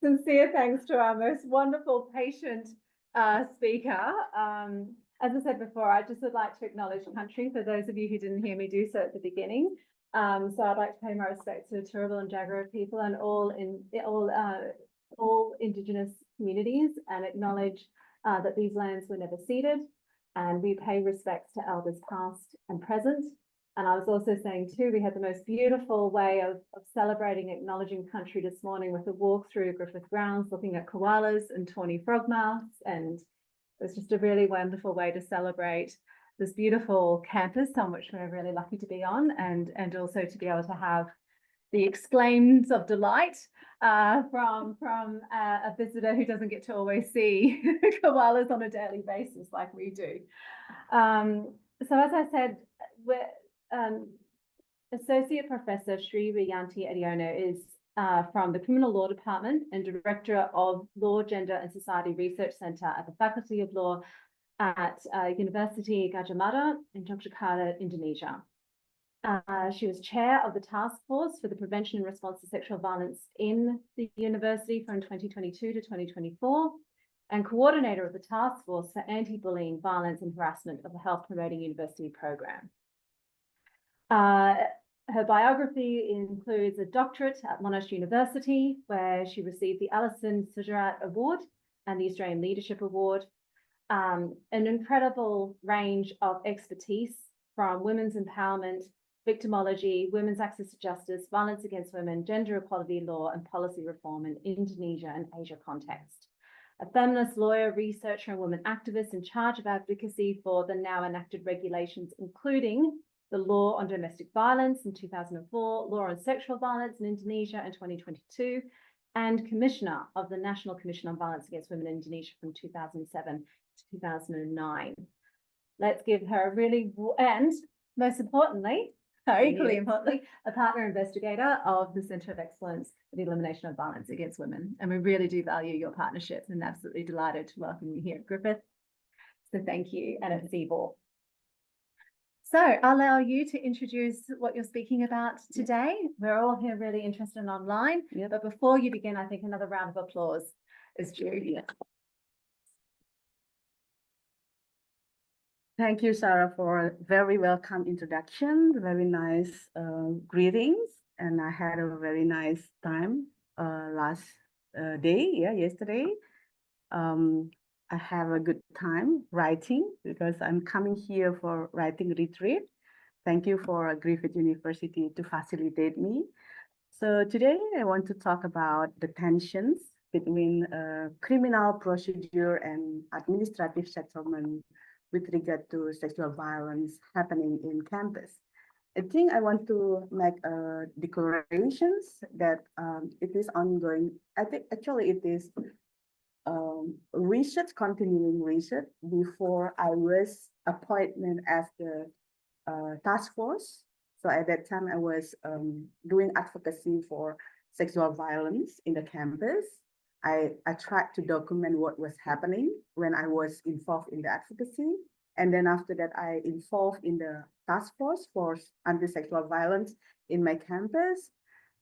Sincere thanks to our most wonderful patient speaker. As I said before, I just would like to acknowledge country for those of you who didn't hear me do so at the beginning. So I'd like to pay my respects to the Turrbal and Jagera people and all Indigenous communities, and acknowledge that these lands were never ceded, and we pay respects to elders past and present. And I was also saying too, we had the most beautiful way of celebrating, acknowledging country this morning with a walk through Griffith Grounds, looking at koalas and tawny frogmouths. And it was just a really wonderful way to celebrate this beautiful campus on which we're really lucky to be on, and also to be able to have the exclaims of delight from a visitor who doesn't get to always see koalas on a daily basis like we do. So as I said, we're Associate Professor Sri Wiyanti Eddyono is from the Criminal Law Department and Director of Law, Gender and Society Research Centre at the Faculty of Law at University Gadjah Mada in Yogyakarta, Indonesia. She was chair of the task force for the prevention and response to sexual violence in the university from 2022 to 2024, and coordinator of the task force for anti-bullying, violence and harassment of the health promoting university program. Her biography includes a doctorate at Monash University, where she received the Alison Sujarat Award and the Australian Leadership Award. An incredible range of expertise from women's empowerment, victimology, women's access to justice, violence against women, gender equality law, and policy reform in Indonesia and Asia context. A feminist lawyer, researcher, and woman activist in charge of advocacy for the now enacted regulations, including the law on domestic violence in 2004, law on sexual violence in Indonesia in 2022, and commissioner of the National Commission on Violence Against Women in Indonesia from 2007 to 2009. Let's give her a really, and most importantly, equally importantly, a partner investigator of the Centre of Excellence for the Elimination of Violence Against Women. And we really do value your partnership, and absolutely delighted to welcome you here at Griffith. So thank you, and at CEVAW. So I'll allow you to introduce what you're speaking about today. We're all here really interested in online, but before you begin, I think another round of applause is due. Thank you, Sarah, for a very welcome introduction, very nice greetings, and I had a very nice time last day, yesterday. I have a good time writing because I'm coming here for writing retreat. Thank you for Griffith University to facilitate me. So today I want to talk about the tensions between criminal procedure and administrative settlement with regard to sexual violence happening in campus. I think I want to make declarations that it is ongoing. I think actually it is research, continuing research. Before I was appointed as the task force. So at that time I was doing advocacy for sexual violence in the campus. I tried to document what was happening when I was involved in the advocacy. And then after that, I involved in the task force for anti-sexual violence in my campus.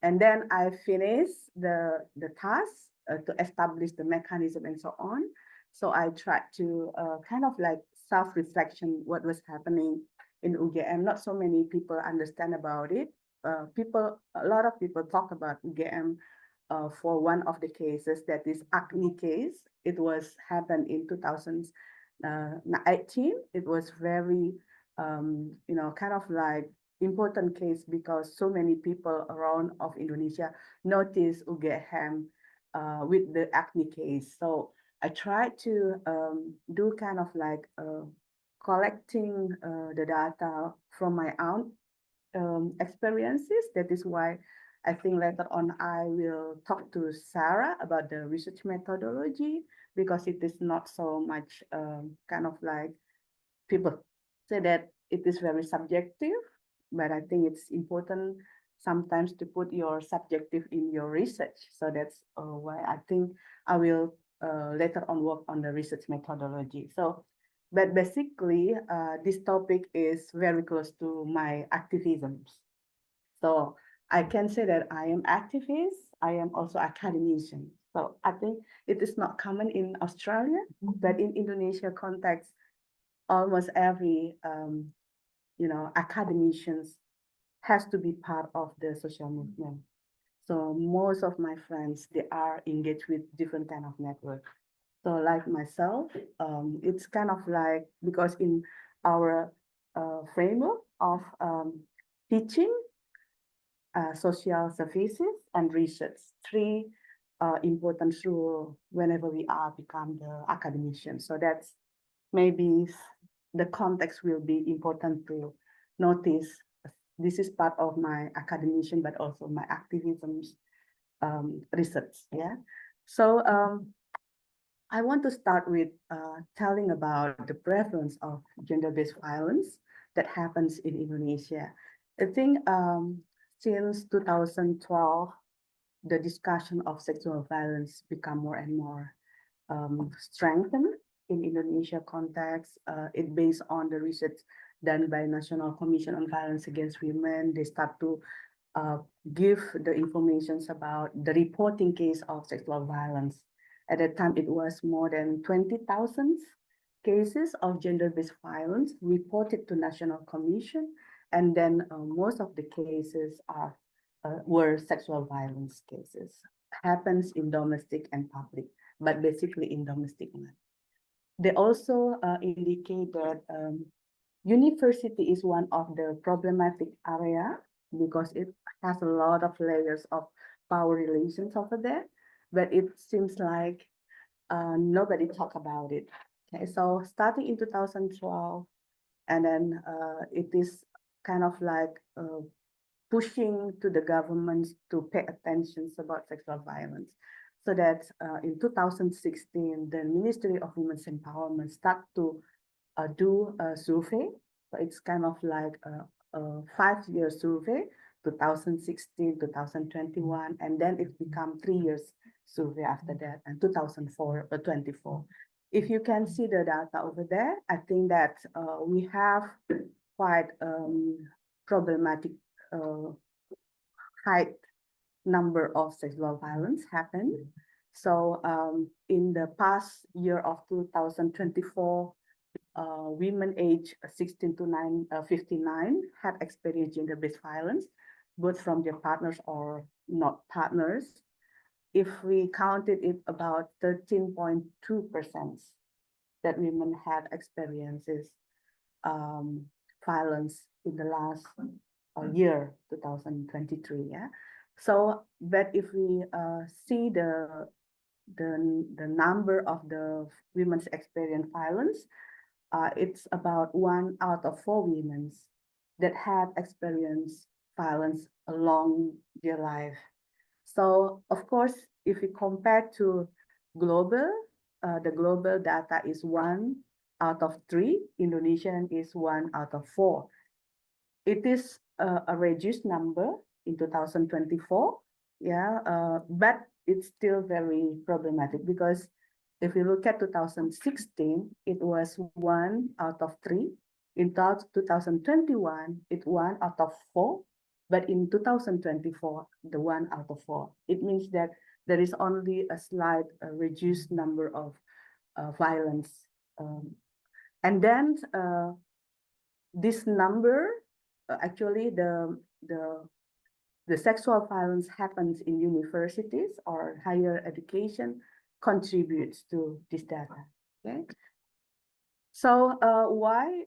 And then I finished the task to establish the mechanism and so on. So I tried to kind of like self-reflection what was happening in UGM. Not so many people understand about it. A lot of people talk about UGM for one of the cases, that is acne case. It was happened in 2018. It was very, kind of like important case because so many people around of Indonesia noticed UGM with the acne case. So I tried to do kind of like collecting the data from my own experiences. That is why I think later on I will talk to Sarah about the research methodology, because it is not so much kind of like people say that it is very subjective, but I think it's important sometimes to put your subjective in your research. So that's why I think I will later on work on the research methodology. So, but basically this topic is very close to my activisms. So I can say that I am activist. I am also academician. So I think it is not common in Australia, but in Indonesia context, almost every academicians has to be part of the social movement. So most of my friends, they are engaged with different kind of network. So like myself, it's kind of like, because in our framework of teaching, social services and research, three important rule whenever we are become the academician. So that's maybe the context will be important to notice. This is part of my academician, but also my activism research. Yeah. So I want to start with telling about the prevalence of gender-based violence that happens in Indonesia. I think since 2012, the discussion of sexual violence become more and more strengthened in Indonesia context. It based on the research done by National Commission on Violence Against Women. They start to uh, give the informations about the reporting case of sexual violence. At that time, it was more than 20,000 cases of gender-based violence reported to National Commission, and then most of the cases were sexual violence cases. Happens in domestic and public, but basically in domestic one. They also indicate that university is one of the problematic area because it has a lot of layers of power relations over there, but it seems like nobody talk about it. Okay, so starting in 2012, and then it is kind of like pushing to the governments to pay attention about sexual violence. So that in 2016, the Ministry of Women's Empowerment start to do a survey. So it's kind of like a 5-year survey, 2016, 2021, and then it become 3 years survey after that, and 2004 or 24. If you can see the data over there, I think that we have quite problematic high number of sexual violence happened. So in the past year of 2024, women aged 16 to 59 had experienced gender-based violence, both from their partners or not partners. If we counted it, about 13.2% that women had experiences violence in the last year, 2023. Yeah. So, but if we see the number of the women's experience violence, it's about 1 out of 4 women that had experienced violence along their life. So, of course, if we compare to global, the global data is 1 out of 3. Indonesian is 1 out of 4. It is a reduced number in 2024, yeah, but it's still very problematic because if you look at 2016, it was 1 out of 3. In 2021, it's 1 out of 4, but in 2024, the 1 out of 4. It means that there is only a slight reduced number of violence. And then this number, actually the sexual violence happens in universities or higher education contributes to this data. Okay. So why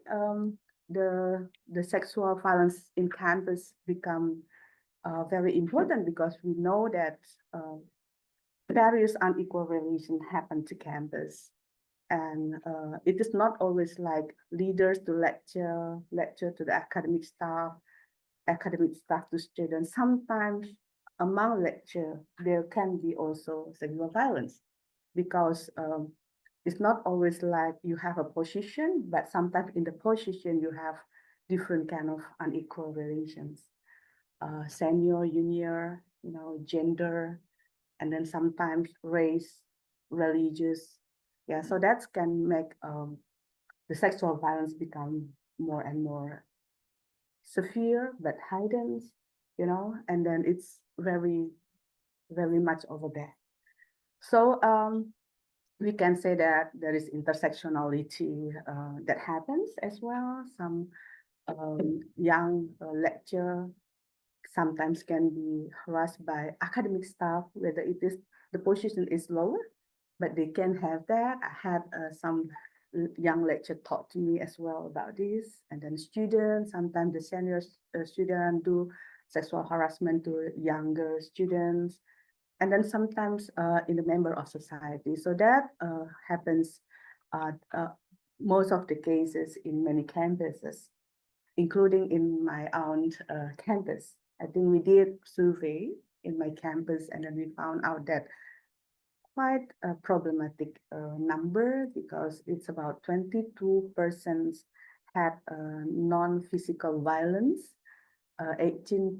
the sexual violence in campus become very important? Because we know that various unequal relations happen to campus. And it is not always like leaders to lecture to the academic staff to students. Sometimes among lecture, there can be also sexual violence because it's not always like you have a position, but sometimes in the position you have different kind of unequal relations. Senior, junior, gender, and then sometimes race, religious. Yeah, so that can make the sexual violence become more and more severe, but hidden, and then it's very, very much over there. So we can say that there is intersectionality that happens as well. Some young lecturer sometimes can be harassed by academic staff, whether it is the position is lower, but they can have that. I had some young lecturer talk to me as well about this. And then students, sometimes the senior student do sexual harassment to younger students. And then sometimes in the member of society. So that happens most of the cases in many campuses, including in my own campus. I think we did survey in my campus, and then we found out that quite a problematic number, because it's about 22% had non-physical violence, 18%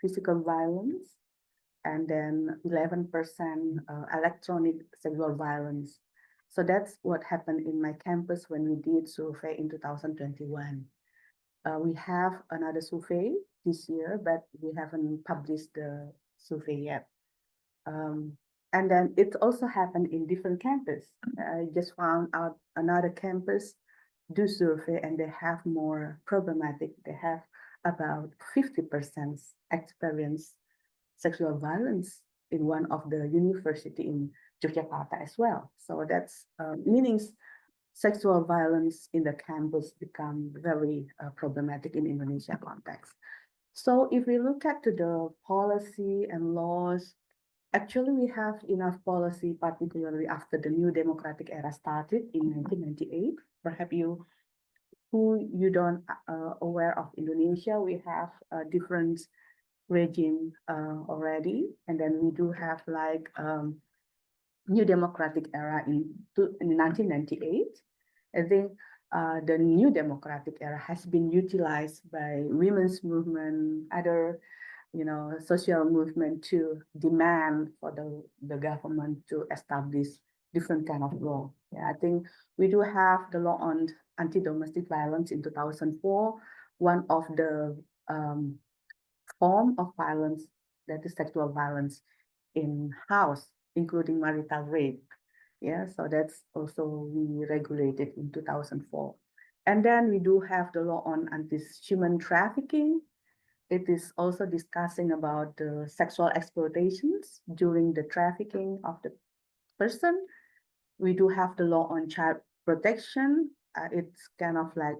physical violence, and then 11% electronic sexual violence. So that's what happened in my campus when we did survey in 2021. We have another survey this year, but we haven't published the survey yet. And then it also happened in different campus. I just found out another campus do survey, and they have more problematic. They have about 50% experience sexual violence in one of the university in Yogyakarta as well. So that's meaning sexual violence in the campus become very problematic in Indonesia context. So if we look at to the policy and laws, actually we have enough policy, particularly after the new democratic era started in 1998. Perhaps you don't aware of Indonesia, we have a different regime already, and then we do have like new democratic era in 1998. I think the new democratic era has been utilized by women's movement, other social movement to demand for the government to establish different kind of law. Yeah, I think we do have the law on anti-domestic violence in 2004. One of the form of violence, that is sexual violence in house, including marital rape. Yeah, so that's also we regulated in 2004. And then we do have the law on anti-human trafficking. It is also discussing about the sexual exploitations during the trafficking of the person. We do have the law on child protection. It's kind of like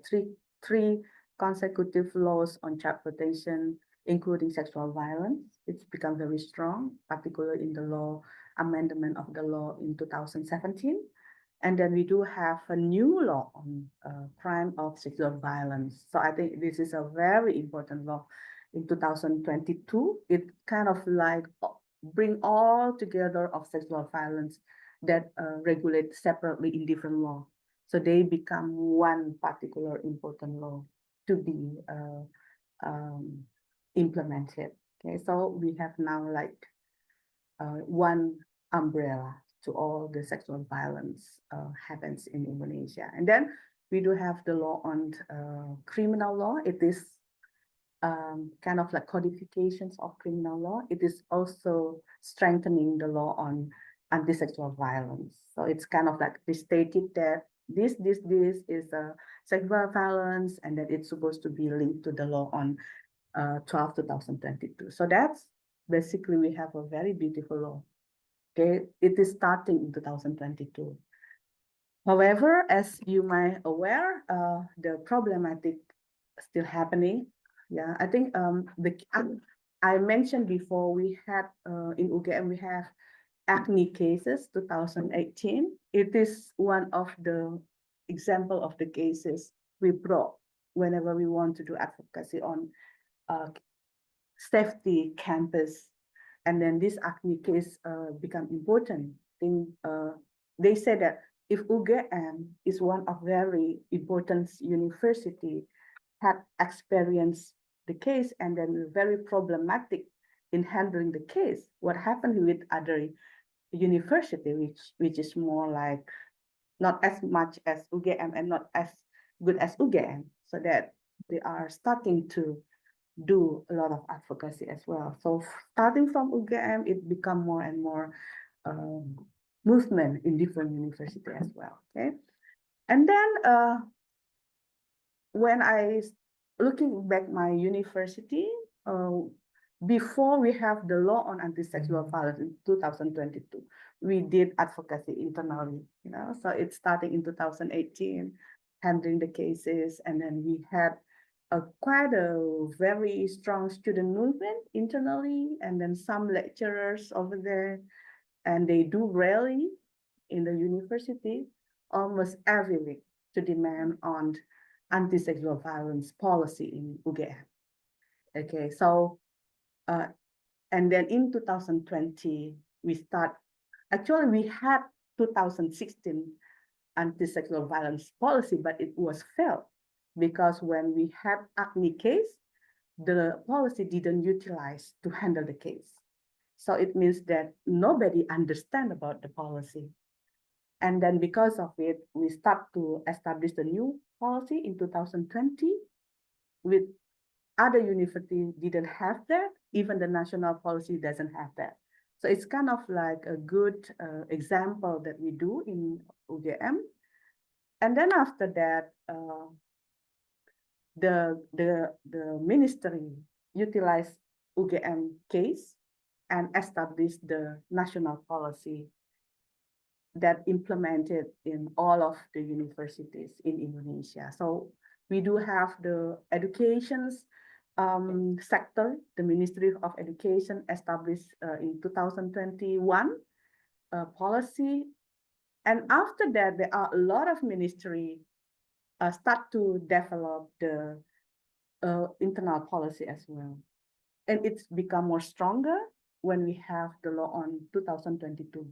three consecutive laws on child protection, including sexual violence. It's become very strong, particularly in the law amendment of the law in 2017. And then we do have a new law on crime of sexual violence. So I think this is a very important law in 2022. It kind of like bring all together of sexual violence that regulate separately in different law. So they become one particular important law to be implemented. Okay, so we have now like one umbrella to all the sexual violence happens in Indonesia. And then we do have the law on criminal law. It is kind of like codifications of criminal law. It is also strengthening the law on anti-sexual violence. So it's kind of like restated that this is a sexual violence, and that it's supposed to be linked to the law on 12 2022. So that's basically we have a very beautiful law. Okay, it is starting in 2022. However, as you might aware, the problematic still happening. Yeah, I think I mentioned before we had in UGM we have acne cases 2018. It is one of the example of the cases we brought whenever we want to do advocacy on safety campus. And then this acne case become important. They said that if UGM is one of very important university, had experienced the case and then very problematic in handling the case, what happened with other university, which is more like not as much as UGM and not as good as UGM, so that they are starting to do a lot of advocacy as well. So starting from UGM, it become more and more movement in different universities as well. Okay, and then when I looking back my university, before we have the law on anti-sexual violence in 2022, we did advocacy internally, so it's starting in 2018, handling the cases, and then we had quite a very strong student movement internally, and then some lecturers over there, and they do rally in the university almost every week to demand on anti-sexual violence policy in UGM. Okay, so and then in 2020 we start. Actually, we had 2016 anti-sexual violence policy, but it was failed because when we had acne case, the policy didn't utilize to handle the case. So it means that nobody understand about the policy. And then because of it, we start to establish the new policy in 2020 with other universities didn't have that. Even the national policy doesn't have that. So it's kind of like a good example that we do in UGM. And then after that, the ministry utilized UGM case and established the national policy that implemented in all of the universities in Indonesia. So we do have the education's sector. The Ministry of Education established in 2021 policy. And after that, there are a lot of ministry start to develop the internal policy as well. And it's become more stronger when we have the law on 2022.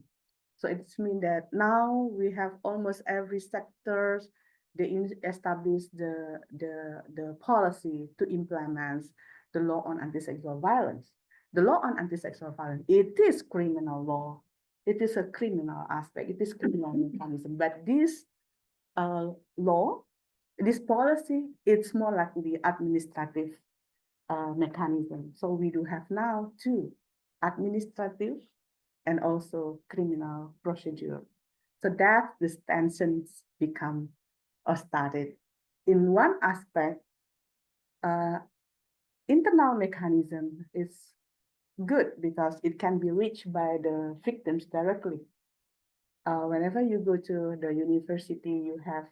So it's mean that now we have almost every sector, they establish the policy to implement the law on anti-sexual violence. The law on anti-sexual violence, it is criminal law. It is a criminal aspect. It is criminal mechanism. But this law, this policy, it's more like the administrative mechanism. So we do have now two, administrative and also criminal procedure. So that the tensions become or started. In one aspect, internal mechanism is good because it can be reached by the victims directly. Whenever you go to the university, you have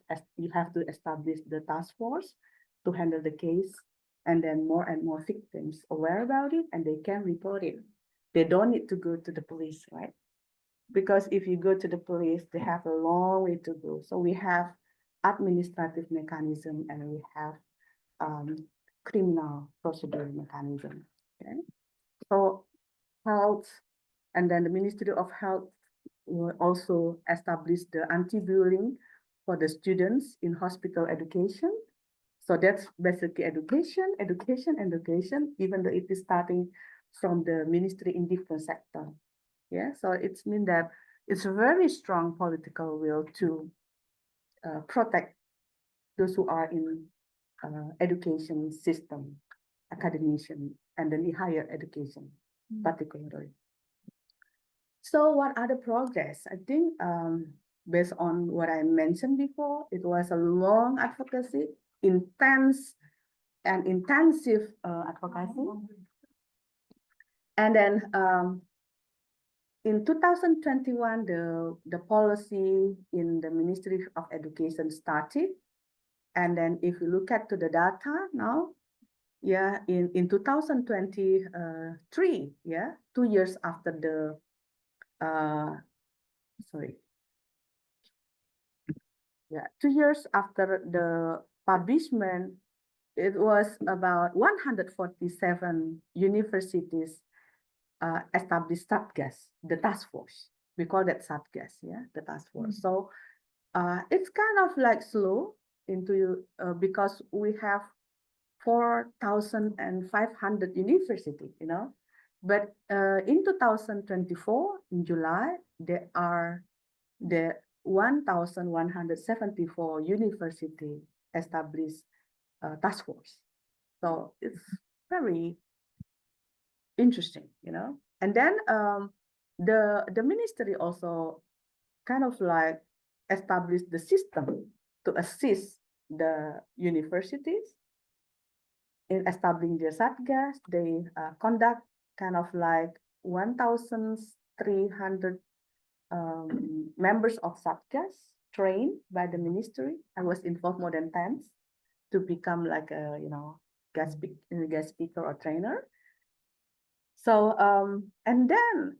to establish the task force to handle the case, and then more and more victims aware about it, and they can report it. They don't need to go to the police, right? Because if you go to the police, they have a long way to go. So we have administrative mechanism and we have criminal procedure mechanism. Okay, so health, and then the Ministry of Health will also establish the anti-bullying for the students in hospital education. So that's basically education, even though it is starting from the ministry in different sector. Yeah, so it's mean that it's a very strong political will to protect those who are in education system, academician, and then the higher education, particularly. So what are the progress? I think based on what I mentioned before, it was a long advocacy, intense and intensive advocacy. And then in 2021, the policy in the Ministry of Education started. And then if you look at to the data now, yeah, in 2023, yeah, 2 years after the, sorry. Yeah, 2 years after the publishment, it was about 147 universities established Satgas, the task force. We call that Satgas, yeah, the task force. So it's kind of like slow into because we have 4,500 university, But in 2024, in July, there are the 1,174 university established task force. So it's very interesting, And then the ministry also kind of like established the system to assist the universities in establishing their satgas. They conduct kind of like 1,300 members of satgas trained by the ministry. I was involved more than 10 to become like a guest speaker or trainer. So and then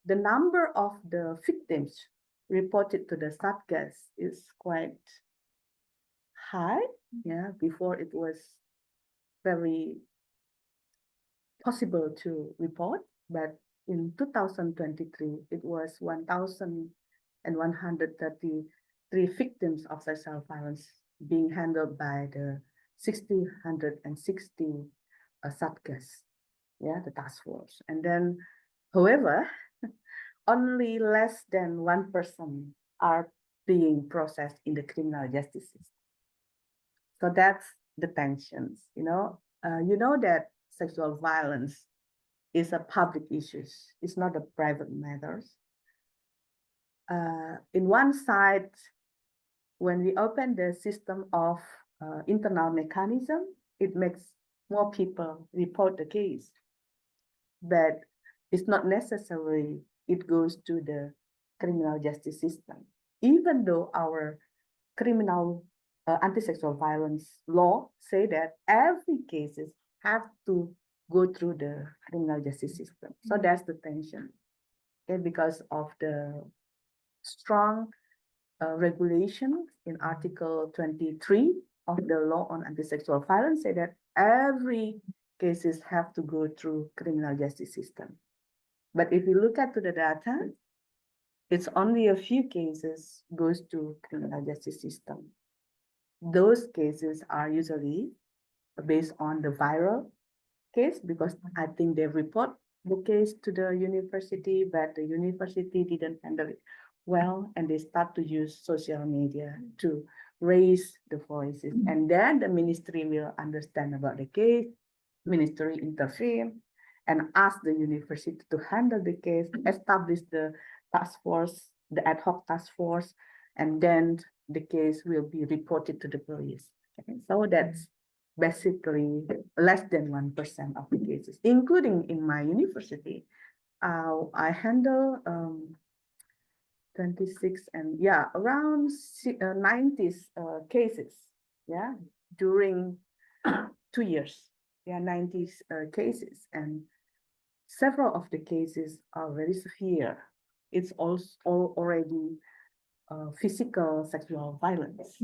the number of the victims reported to the satgas is quite high. Yeah, before it was very possible to report, but in 2023 it was 1,133 victims of sexual violence being handled by the 160 satgas, yeah, the task force. And then, however, only less than 1% are being processed in the criminal justice system. So that's the tensions, you know that sexual violence is a public issue. It's not a private matters. In one side, when we open the system of internal mechanism, it makes more people report the case. But it's not necessary it goes to the criminal justice system. Even though our criminal anti-sexual violence law say that every cases have to go through the criminal justice system. So that's the tension. Okay, because of the strong regulation in Article 23 of the law on anti-sexual violence say that every cases have to go through criminal justice system. But if you look at the data, it's only a few cases goes to criminal justice system. Those cases are usually based on the viral case because I think they report the case to the university, but the university didn't handle it well, and they start to use social media to raise the voices. And then the ministry will understand about the case, ministry intervene and ask the university to handle the case, establish the task force, the ad hoc task force, and then the case will be reported to the police. Okay? So that's basically less than 1% of the cases, including in my university. I handle 26 and around 90 cases, during 2 years, 90 cases, and several of the cases are very severe. It's also already physical sexual violence.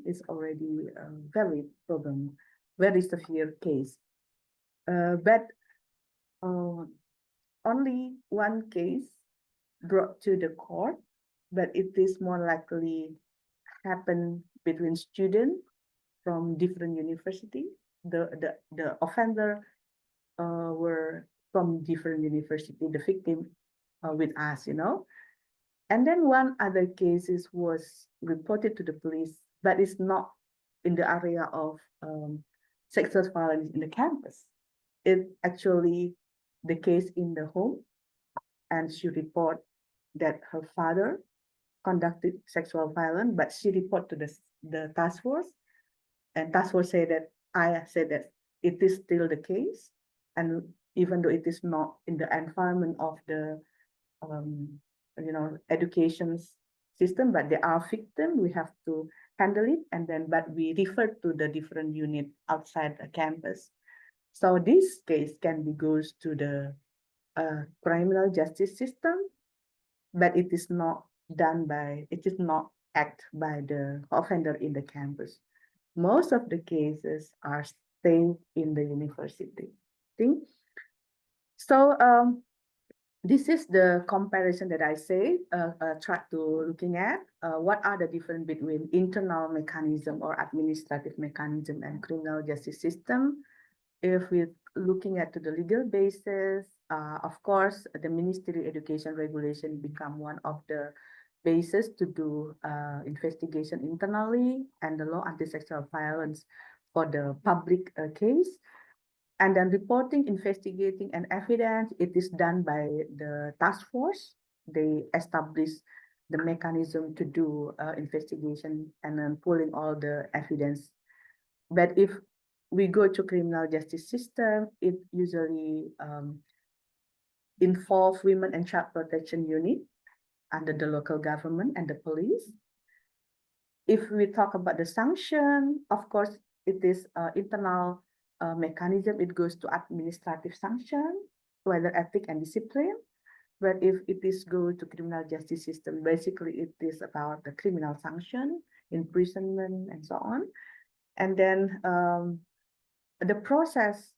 It's already very problem, very severe case. But only one case brought to the court, but it is more likely happen between students from different university. The offender were from different university, the victim with us, And then one other cases was reported to the police, but it's not in the area of sexual violence in the campus. It's actually the case in the home, and she report that her father conducted sexual violence, but she report to the task force, and task force said that I said that it is still the case, and even though it is not in the environment of the education system, but they are victim, we have to handle it, and then but we refer to the different unit outside the campus. So this case can be goes to the criminal justice system, but it is not act by the offender in the campus. Most of the cases are staying in the university. So this is the comparison that I say, try to looking at what are the difference between internal mechanism or administrative mechanism and criminal justice system. If we're looking at the legal basis, of course, the Ministry of Education regulation become one of the basis to do investigation internally, and the law anti-sexual violence for the public case. And then reporting, investigating, and evidence, it is done by the task force. They establish the mechanism to do investigation and then pulling all the evidence. But if we go to criminal justice system, it usually involve women and child protection unit under the local government and the police. If we talk about the sanction, of course, it is internal mechanism. It goes to administrative sanction, whether ethic and discipline. But if it is go to criminal justice system, basically it is about the criminal sanction, imprisonment, and so on. And then the process,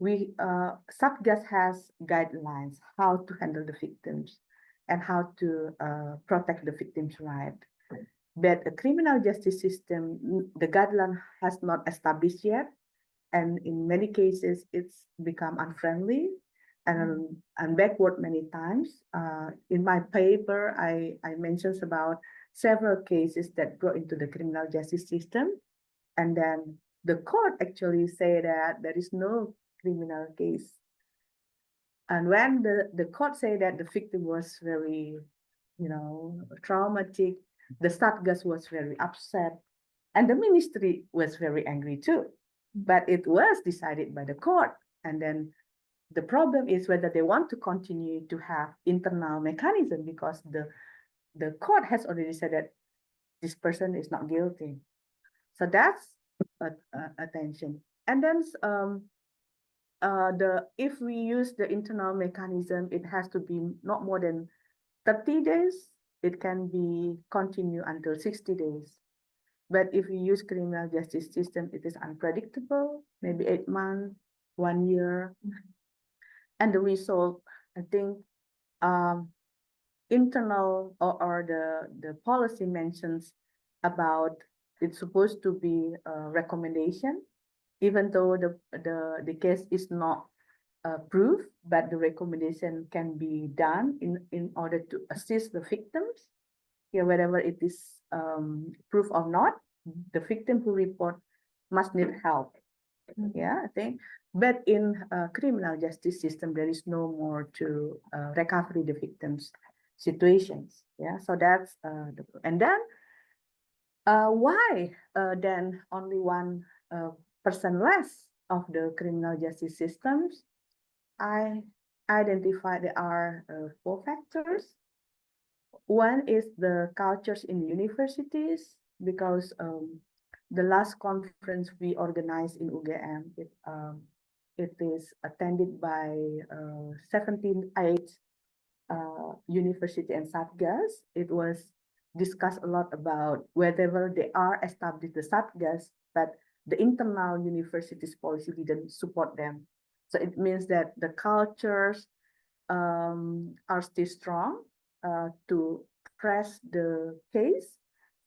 Satgas has guidelines how to handle the victims and how to protect the victims' right. But a criminal justice system, the guideline has not established yet, and in many cases it's become unfriendly and backward many times. In my paper, I mentions about several cases that go into the criminal justice system, and then the court actually say that there is no criminal case. And when the court say that the victim was very, traumatic, the Satgas was very upset, and the ministry was very angry too. But it was decided by the court. And then the problem is whether they want to continue to have internal mechanism, because the court has already said that this person is not guilty. So that's attention. And then if we use the internal mechanism, it has to be not more than 30 days. It can be continue until 60 days. But if we use criminal justice system, it is unpredictable, maybe 8 months, 1 year. And the result, I think, internal or the policy mentions about it's supposed to be a recommendation, even though the case is not proof, but the recommendation can be done in order to assist the victims. Yeah, whether it is proof or not, the victim who report must need help. Yeah, I think. But in criminal justice system, there is no more to recovery the victims' situations. Yeah, so that's and then why then only 1% less of the criminal justice systems? I identify there are 4 factors. One is the cultures in universities, because the last conference we organized in UGM, it is attended by 17 university and Satgas. It was discussed a lot about whether they are established the Satgas, but the internal universities policy didn't support them. So it means that the cultures are still strong to press the case.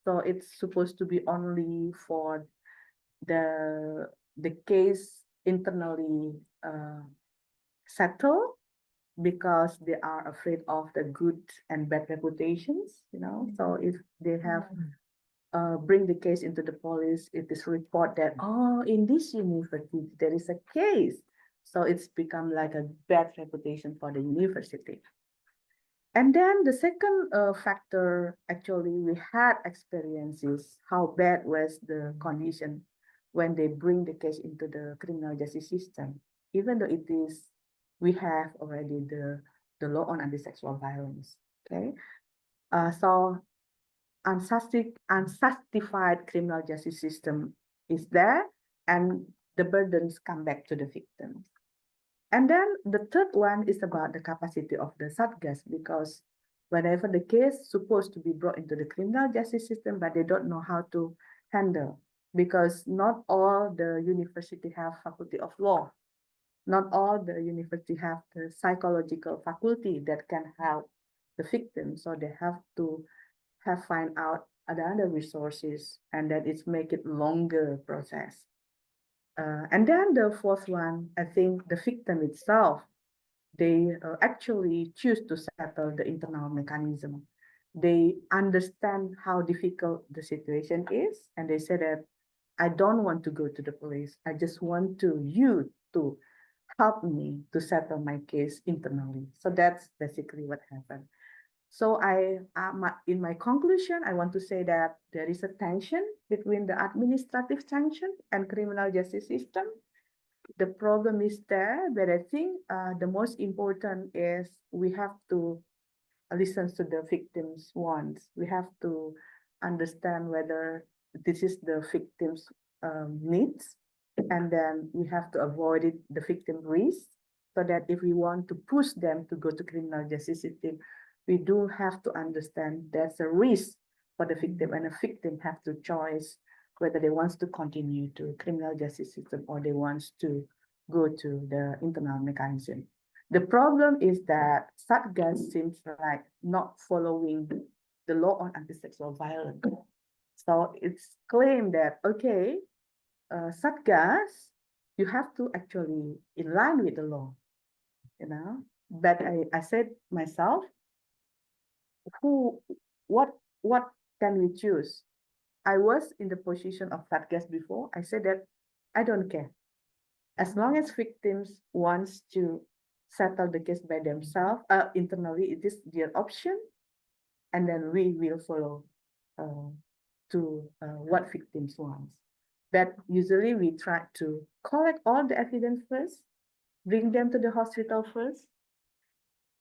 So it's supposed to be only for the case internally settled, because they are afraid of the good and bad reputations, So if they have bring the case into the police, it is report that, oh, in this university there is a case. So it's become like a bad reputation for the university. And then the second factor, actually, we had experiences how bad was the condition when they bring the case into the criminal justice system, even though it is, we have already the law on anti-sexual violence, okay? So unjustified criminal justice system is there, and the burdens come back to the victims. And then the third one is about the capacity of the Satgas, because whenever the case supposed to be brought into the criminal justice system, but they don't know how to handle, because not all the university have faculty of law. Not all the university have the psychological faculty that can help the victim. So they have to find out other resources, and that it's make it longer process. And then the fourth one, I think the victim itself, they actually choose to settle the internal mechanism. They understand how difficult the situation is, and they say that I don't want to go to the police. I just want you to helped me to settle my case internally. So that's basically what happened. So in my conclusion, I want to say that there is a tension between the administrative sanction and criminal justice system. The problem is there, but I think the most important is we have to listen to the victims' wants. We have to understand whether this is the victim's needs, and then we have to avoid it, the victim risk, so that if we want to push them to go to criminal justice system, we do have to understand there's a risk for the victim, and a victim have to choose whether they wants to continue to criminal justice system or they wants to go to the internal mechanism. The problem is that Satgas seems like not following the law on anti-sexual violence. So it's claimed that, okay, Satgas, you have to actually in line with the law, you know. But I said myself, what can we choose? I was in the position of Satgas before. I said that I don't care. As long as victims wants to settle the case by themselves, internally, it is their option, and then we will follow to what victims want. But usually we try to collect all the evidence first, bring them to the hospital first.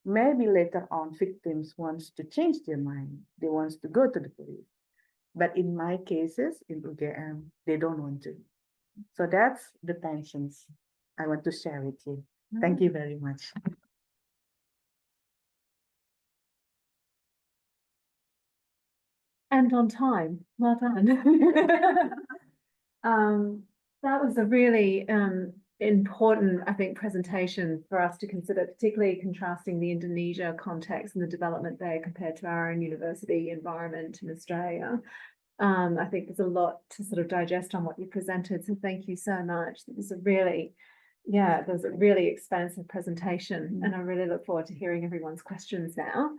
Maybe later on, victims wants to change their mind. They wants to go to the police. But in my cases, in UGM, they don't want to. So that's the tensions I want to share with you. Thank you very much. And on time, well done. That was a really important, I think, presentation for us to consider, particularly contrasting the Indonesia context and the development there compared to our own university environment in Australia. I think there's a lot to sort of digest on what you presented, so thank you so much. It was a really, there's a really expansive presentation, and I really look forward to hearing everyone's questions now.